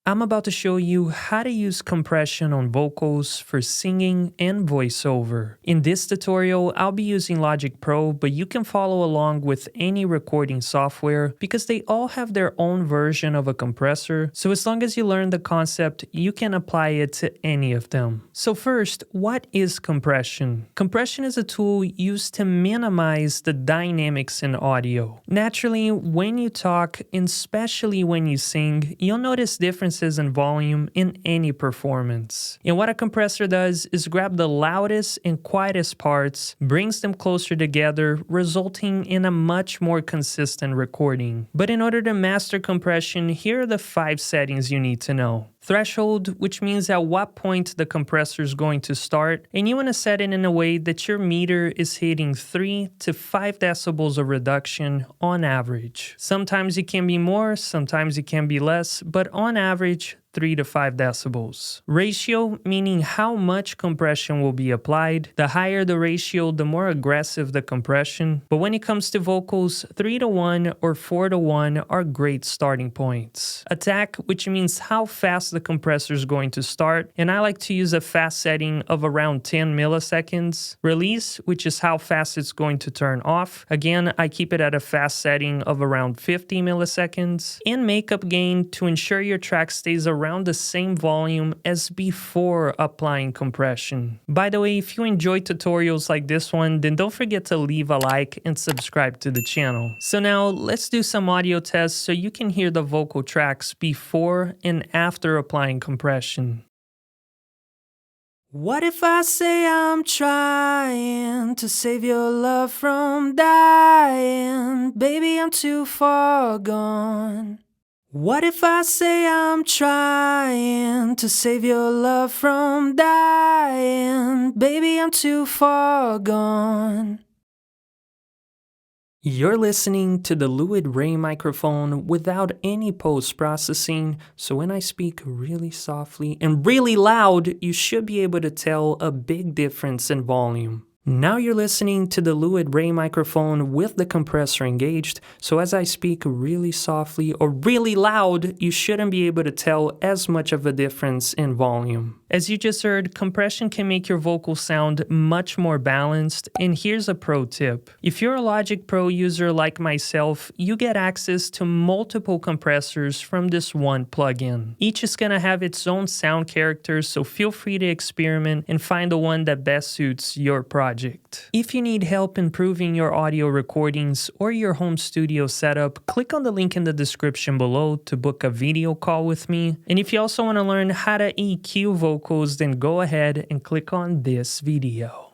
I'm about to show you how to use compression on vocals for singing and voiceover. In this tutorial, I'll be using Logic Pro, but you can follow along with any recording software because they all have their own version of a compressor, so as long as you learn the concept, you can apply it to any of them. So first, what is compression? Compression is a tool used to minimize the dynamics in audio. Naturally, when you talk, and especially when you sing, you'll notice differences in volume in any performance. And what a compressor does is grab the loudest and quietest parts, brings them closer together, resulting in a much more consistent recording. But in order to master compression, here are the 5 settings you need to know. Threshold, which means at what point the compressor is going to start, and you want to set it in a way that your meter is hitting 3 to 5 decibels of reduction on average. Sometimes it can be more, sometimes it can be less, but on average, 3 to 5 decibels. Ratio, meaning how much compression will be applied. The higher the ratio, the more aggressive the compression. But when it comes to vocals, 3 to 1 or 4 to 1 are great starting points. Attack, which means how fast the compressor is going to start, and I like to use a fast setting of around 10 milliseconds. Release, which is how fast it's going to turn off. Again, I keep it at a fast setting of around 50 milliseconds. And makeup gain to ensure your track stays around the same volume as before applying compression. By the way, if you enjoy tutorials like this one, then don't forget to leave a like and subscribe to the channel. So now let's do some audio tests so you can hear the vocal tracks before and after applying compression. What if I say I'm trying to save your love from dying? Baby, I'm too far gone. What if I say I'm trying to save your love from dying? Baby, I'm too far gone. You're listening to the Fluid Ray microphone without any post-processing, so when I speak really softly and really loud, you should be able to tell a big difference in volume. Now you're listening to the Fluid Ray microphone with the compressor engaged, so as I speak really softly or really loud, you shouldn't be able to tell as much of a difference in volume. As you just heard, compression can make your vocal sound much more balanced, and here's a pro tip. If you're a Logic Pro user like myself, you get access to multiple compressors from this one plugin. Each is going to have its own sound characters, so feel free to experiment and find the one that best suits your project. If you need help improving your audio recordings or your home studio setup, click on the link in the description below to book a video call with me. And if you also want to learn how to EQ vocals, then go ahead and click on this video.